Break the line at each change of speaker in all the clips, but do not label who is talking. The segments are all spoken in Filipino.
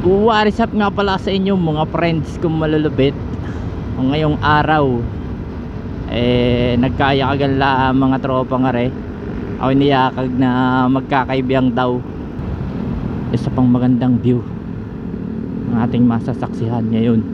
What up nga pala sa inyo mga friends kong malulubit. Ngayong araw nagkayakagan mga tropa nga re. Ako niyakag na magkakaibiyang daw. Isa pang magandang view ang ating masasaksihan ngayon.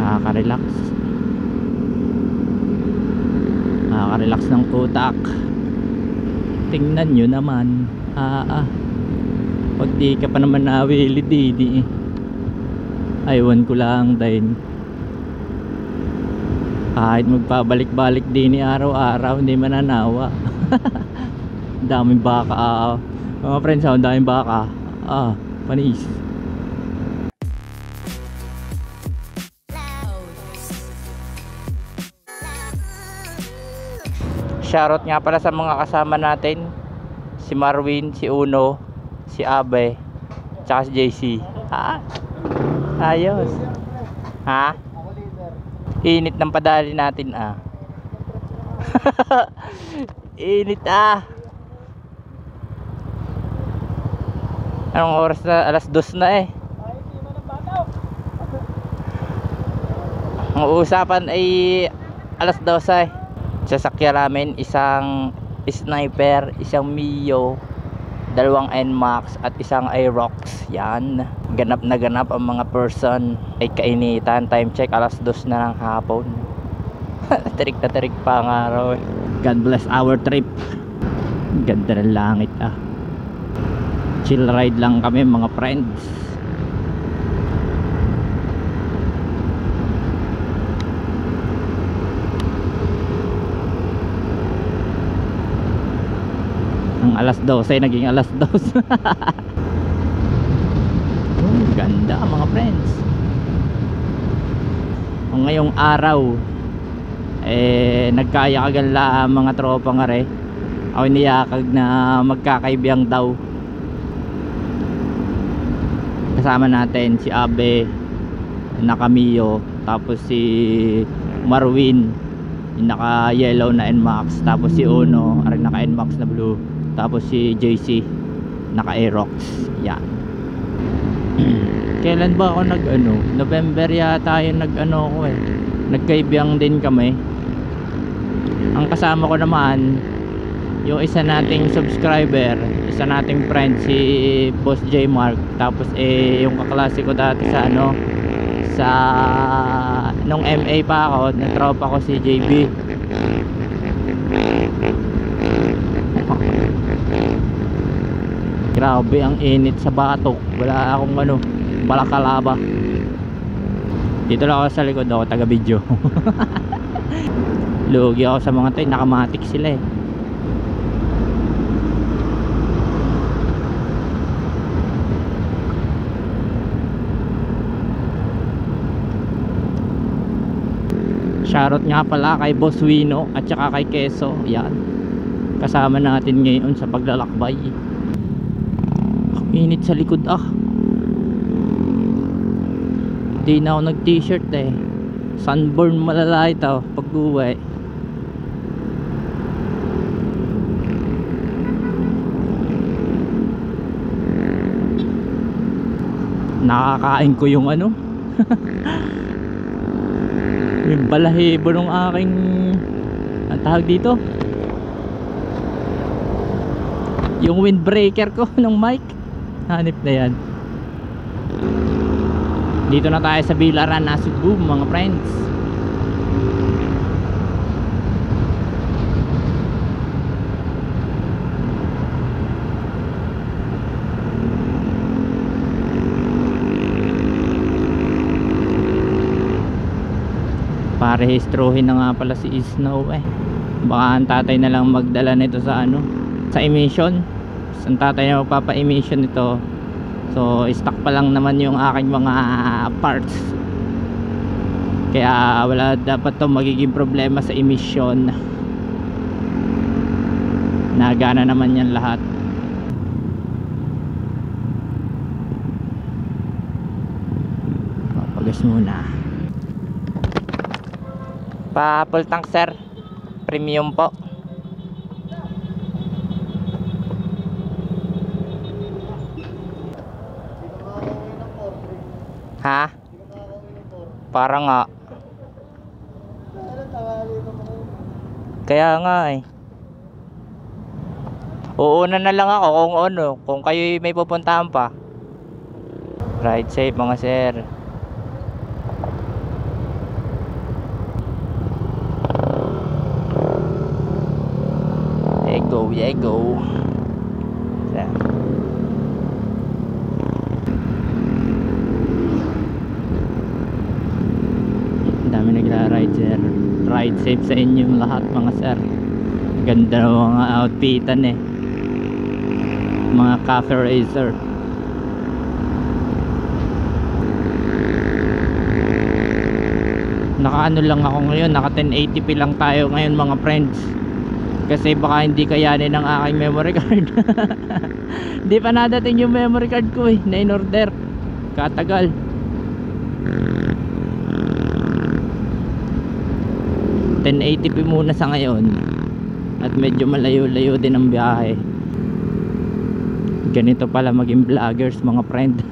Nakaka-relax ng utak. Tingnan nyo naman. Pag di ka pa naman nawili di aywan ko lang din. Kahit magpabalik-balik din araw-araw hindi mananawa. Daming baka mga friends, daming baka. Panis. Shoutout nga pala sa mga kasama natin, si Marwin, si Uno, si Abe, tsaka si JC. Ayos. Init ng padali natin Init Anong oras na? Alas 2 na Ang usapan ay alas 12 Sasakyan namin isang sniper, isang Mio, 2 NMAX at isang Aerox. Yan, ganap na ganap ang mga person. Ay kainitan, time check alas 2 na ng hapon. Tarik na tarik pa ang araw. God bless our trip. Ganda ng langit Chill ride lang kami mga friends. Ang alas 12 naging alas 2. Ganda mga friends. Ngayong araw nagkayakagan mga tropa nga re. Ako niyakag na magkakaibiyang daw. Kasama natin si Abe, naka Mio, tapos si Marwin, naka yellow na NMAX, tapos si Uno naka NMAX na blue, tapos si JC naka Aerox. Yan. Kailan ba ako November yata yung nagkaibiyang din kami. Ang kasama ko naman yung isa nating subscriber, isa nating friend, si Boss J Mark. Tapos yung kaklase ko dati sa sa nung MA pa ako, na tropa ko si JB. Grabe ang init sa batok. Wala akong balakalaba. Dito lang ako sa likod, ako taga video. Lugi ako sa mga tayo, nakamatik sila Shoutout nga pala kay Boss Wino at saka kay Keso. Yan, kasama natin ngayon sa paglalakbay. Init sa likod Hindi na ako nag t-shirt Sunburn malala ito pag uwi. Nakakain ko yung yung balahibo ng aking ang tawag dito, yung windbreaker ko ng mic. Hanip na yan. Dito na tayo sa Bilaran, Cebu mga friends. Parehistrohin na nga pala si Snow Baka ang tatay na lang magdala nito sa sa emission. Ang tatay na magpapa-emission ito. So stock pa lang naman yung aking mga parts. Kaya wala dapat to magiging problema sa emission. Nagana naman yan lahat. Papagas muna. Pa full tank sir, premium po. Ha? Para nga. Kaya nga eh. Uuna na lang ako kung ano, kung kayo may pupuntahan pa. Ride safe mga sir. Go, yeah, go. Yeah. Ang dami nagra-ride sir. Ride safe sa inyong lahat mga sir. Ganda ng mga outfitan eh. Mga cafe racer. Naka ano lang ako ngayon, naka 1080p lang tayo ngayon mga friends. Kasi baka hindi kayanin ng aking memory card. Hindi pa nadating yung memory card ko eh, na in order. Katagal. $1080p muna sa ngayon. At medyo malayo-layo din ang biyahe. Ganito pala maging vloggers mga friend.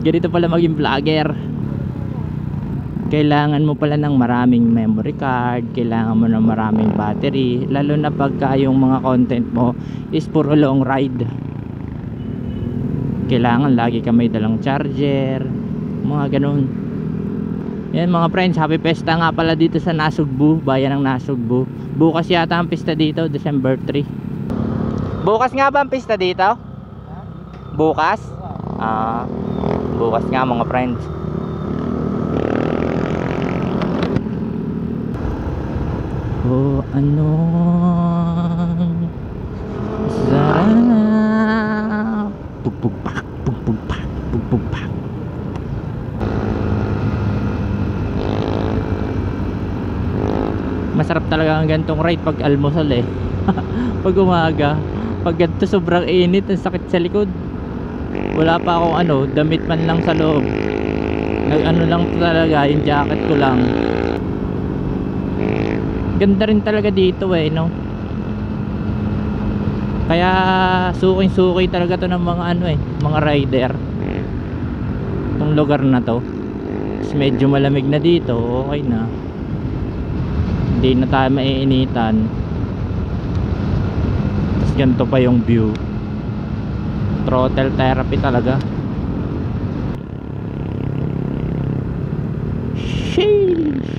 Ganito pala maging vlogger. Kailangan mo pala ng maraming memory card, kailangan mo ng maraming battery, lalo na pagka yung mga content mo is puro long ride. Kailangan lagi ka may dalang charger, mga ganun. Yan mga friends, happy pesta nga pala dito sa Nasugbu, bayan ng Nasugbu. Bukas yata ang pista dito, December 3. Bukas nga ba ang pista dito? Bukas? Bukas nga mga friends. Oh, ano sarap. Pugpugpak, pugpugpak, pugpugpak. Masarap talaga ang gantong ride pag almusal eh. Pag umaga, pag ganito sobrang init, ang sakit sa likod. Wala pa akong ano, damit man lang sa loob. Nag ano lang talaga, yung jacket ko lang. Ganda rin talaga dito eh, no? Kaya suking-suki talaga to ng mga ano eh, mga rider. Itong lugar na to. Tapos medyo malamig na dito, okay na. Hindi na tayo maiinitan. Tapos ganito pa yung view. Throttle therapy talaga. Sheesh.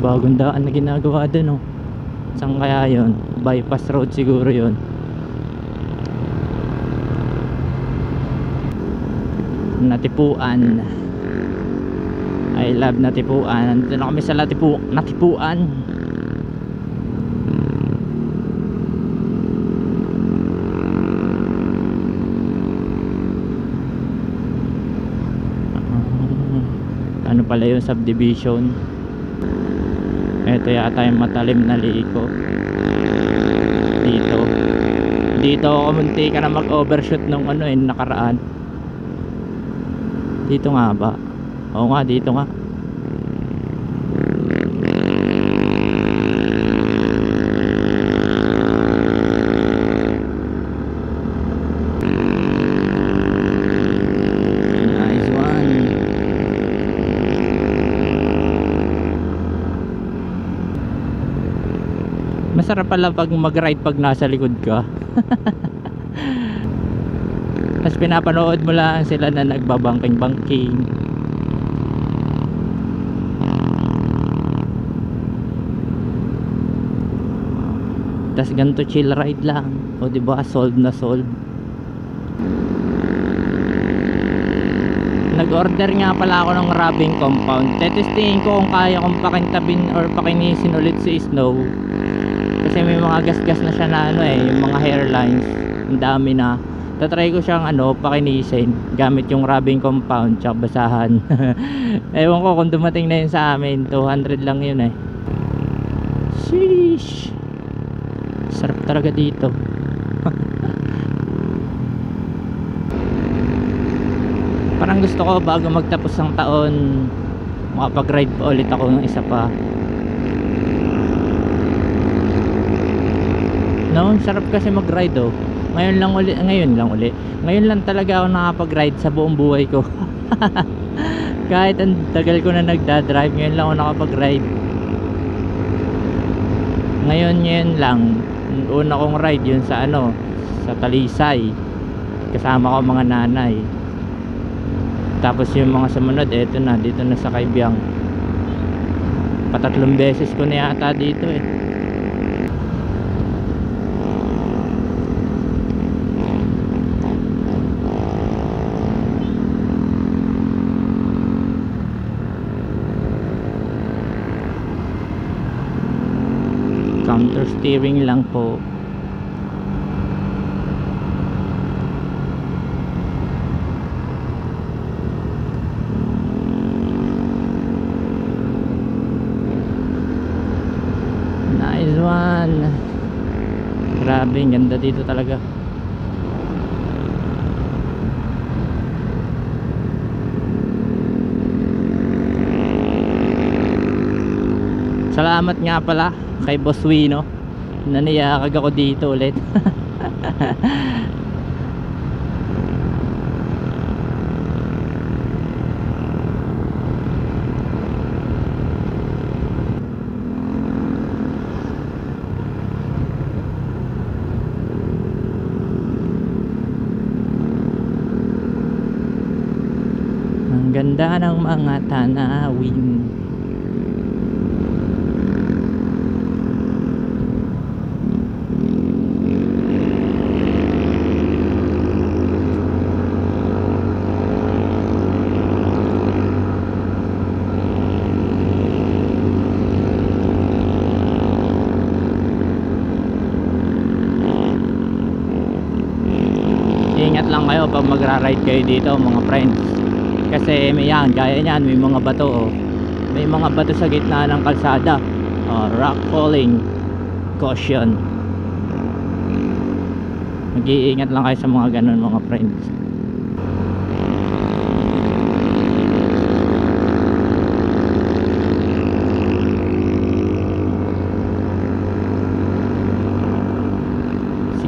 Bagong daan na ginagawa dun oh. Saan kaya yun? Bypass road siguro yun. Natipuan. I love Natipuan. Nandito na kami sa Natipuan. Ano pala yung subdivision? Ito yata yung matalim na liiko. Dito ako munti ka na mag-overshoot nung ano eh, nakaraan. Dito nga ba? Oo nga, dito nga. Nice one. Masarap pala pag mag-ride pag nasa likod ka. Tapos pinapanood mo lang sila na nagbabangking-bangking. Tapos ganito chill ride lang. O diba, solve na solve. Nag-order nga pala ako ng rubbing compound. Tetestingin ko kung kaya kong pakintabin or pakinisin ulit si Snow. Kasi may mga gas-gas na siya na ano eh, yung mga hairlines. Ang dami na. Tatry ko siyang ano, pakinisin gamit yung rubbing compound tsaka basahan. Ewan ko kung dumating na yun sa amin. 200 lang yun eh. Sheesh. Sarap talaga dito. Parang gusto ko bago magtapos ng taon makapag-ride pa ulit ako ng isa pa. No, sarap kasi mag-ride oh. Ngayon lang talaga ako nakapag-ride sa buong buhay ko. Kahit ang tagal ko na nagda-drive, ngayon lang ako nakapag-ride. Ngayon lang. Una kong ride yun sa sa Talisay. Kasama ko mga nanay. Tapos yung mga sumunod, eto na, dito na sa Kaibiyang. Patatlong beses ko na yata dito eh. Counter steering lang po. Nice one. Grabe, ang ganda dito talaga. Salamat nga pala kay Boss Wino, naniyakag ako dito ulit. Ang ganda ng mga tanawin. Ingat lang kayo pag magra-ride kayo dito mga friends, kasi may gaya niyan, may mga bato oh. May mga bato sa gitna ng kalsada. Rock falling, caution. Mag-iingat lang kayo sa mga ganun mga friends.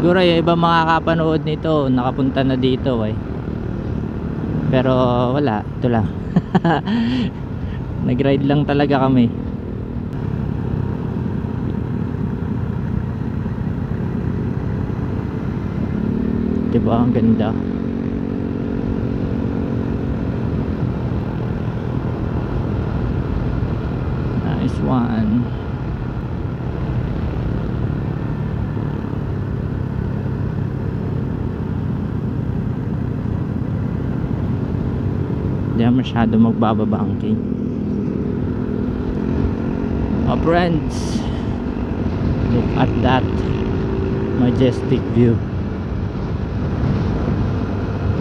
Siguro yung iba makakapanood nito nakapunta na dito eh. Pero wala, ito lang. Nag-ride lang talaga kami. Diba ang ganda? Nice one. Hindi masyado magbababangking. Oh friends, look at that majestic view.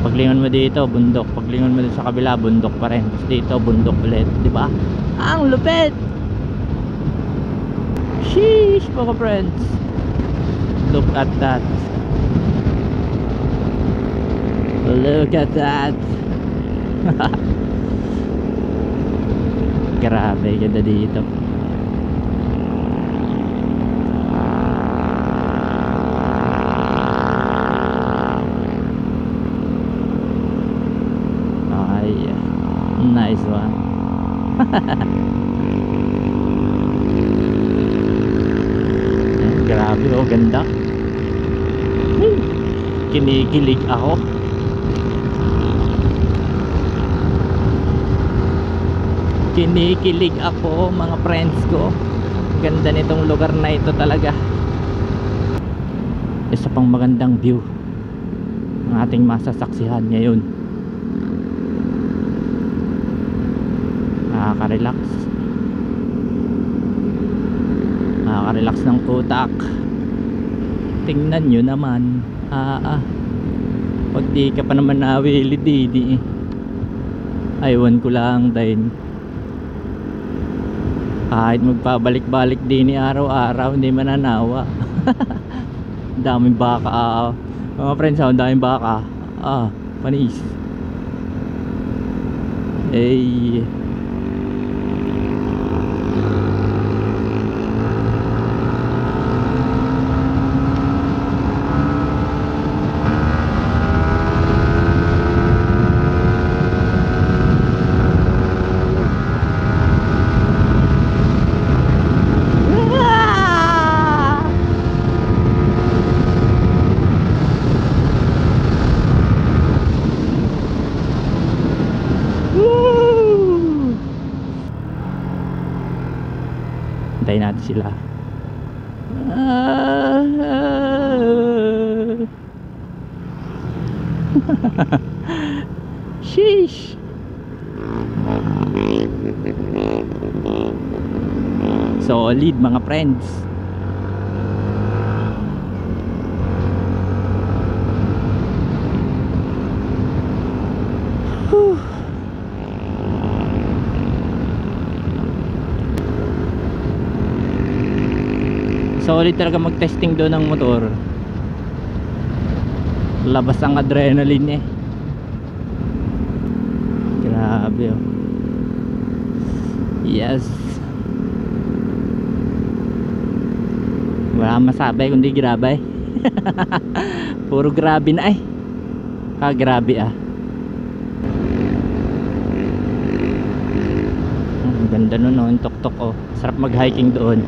Paglingon mo dito bundok, paglingon mo dito sa kabila bundok pa rin, tapos dito bundok ulit, di ba? Ang lupit. Sheesh mga friends, look at that, look at that. Grabe, ganda dito. Ay, nice one. Grabe oh, ganda. Kinikilig ako. Kinikilig ako mga friends ko. Ganda nitong lugar na ito talaga. Isa pang magandang view ang ating masasaksihan ngayon. Nakaka-relax. Nakaka-relax ng utak. Tingnan nyo naman. Pag di ka pa naman nawili di aywan ko lang din. Kahit magpabalik-balik din ni araw-araw, hindi mananawa. Daming baka. Mga friends, ang daming baka. Panis. Eh. Hintayin natin sila. Sheesh. Solid mga friends. Whew. Solid talaga mag-testing doon ng motor. Labas ang adrenaline eh. Grabe oh. Yes. Wala masabi kundi grabe. Puro grabe na eh. Grabe ah. Ang ganda nun oh, yung tok-tok oh. Sarap mag-hiking doon.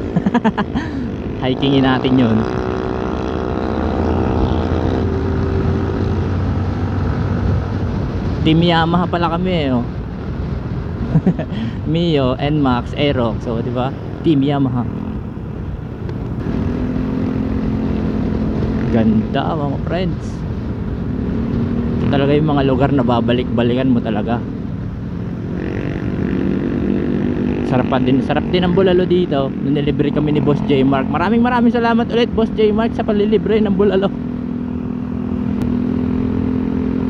Hikingin natin yun. Team Yamaha pala kami eh oh. Mio, NMAX, Aerox. So diba? Team Yamaha. Ganda mga friends. Ito talaga yung mga lugar na babalik-balikan mo talaga. Sarap din ang bulalo dito. Nililibre kami ni Boss J Mark. Maraming salamat ulit Boss J Mark sa palilibre ng bulalo.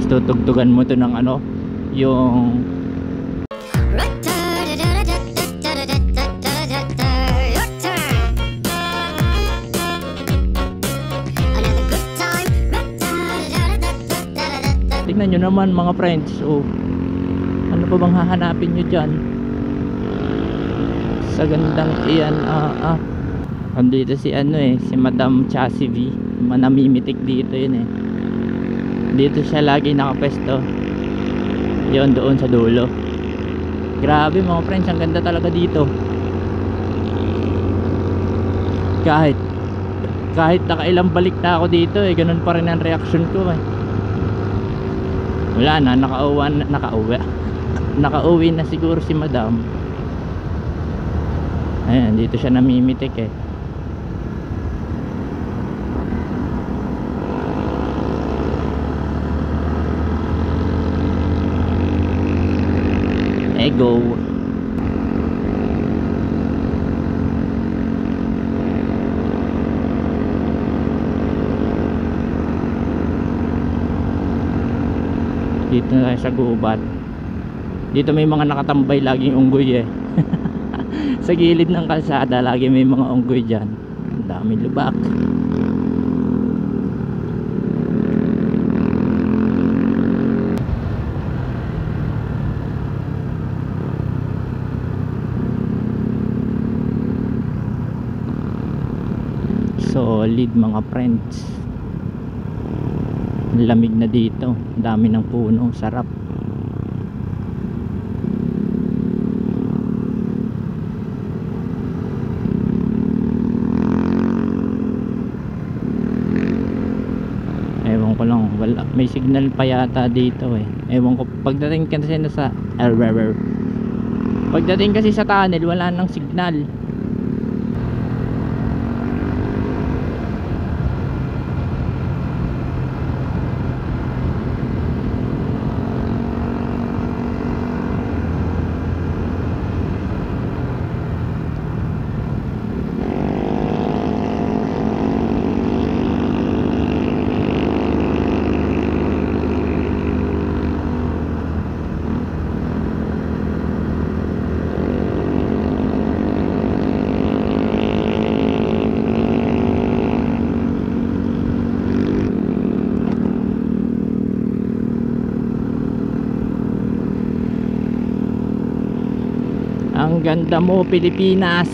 Tutugtugan mo to ng ano, yung tignan nyo naman mga friends. Oh, ano pa bang hahanapin nyo dyan sa gandang iyan? Andito si ano eh, si Madam Chassis V. Manamimitik dito yun eh. Dito siya lagi nakapesto. Yun doon sa dulo. Grabe mga friends, ang ganda talaga dito. Kahit nakailang balik na ako dito eh, ganun pa rin ang reaction ko eh. Wala na, nakauwi na siguro si Madam. Ayan, dito siya namimitik eh. Go. Dito na tayo sa gubat. Dito may mga nakatambay laging unggoy eh. Sa gilid ng kalsada lagi may mga unggoy dyan. Ang daming lubak. Solid mga friends. Lamig na dito, dami ng puno, sarap. Ewan ko lang, wala, may signal pa yata dito eh. Ewan ko, pagdating kasi sa tunnel wala nang signal. Ang ganda mo, Pilipinas.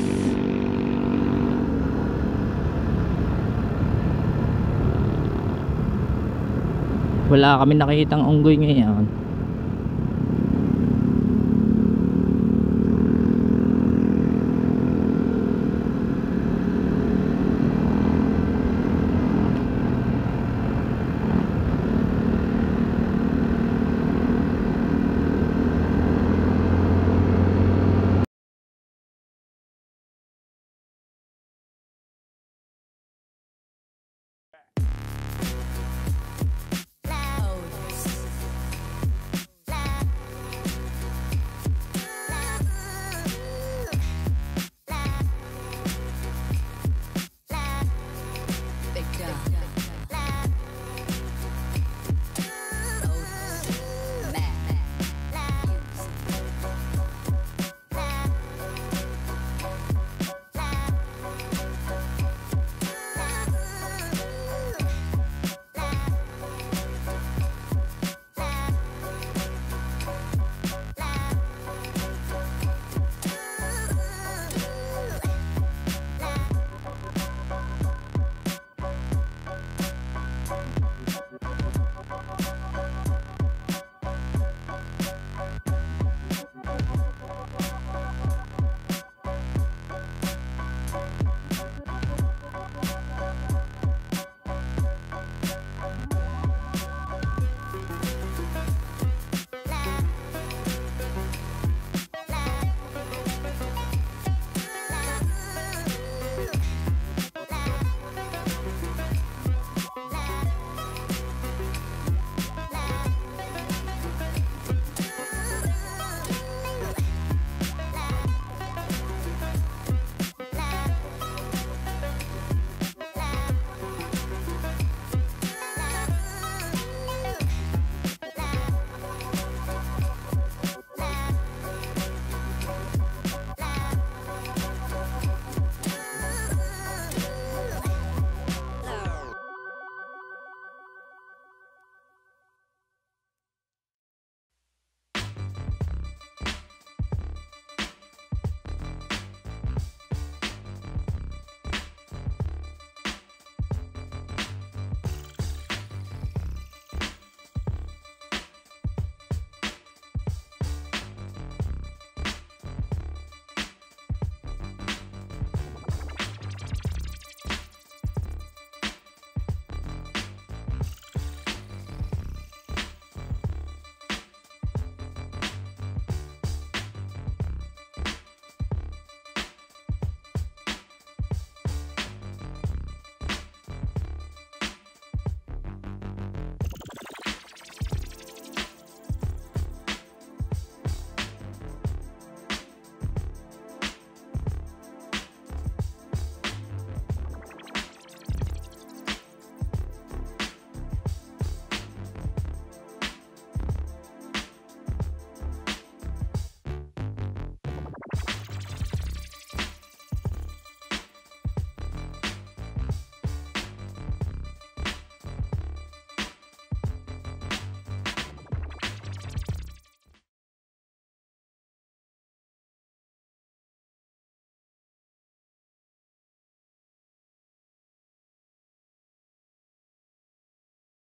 Wala kami nakikitang unggoy ngayon.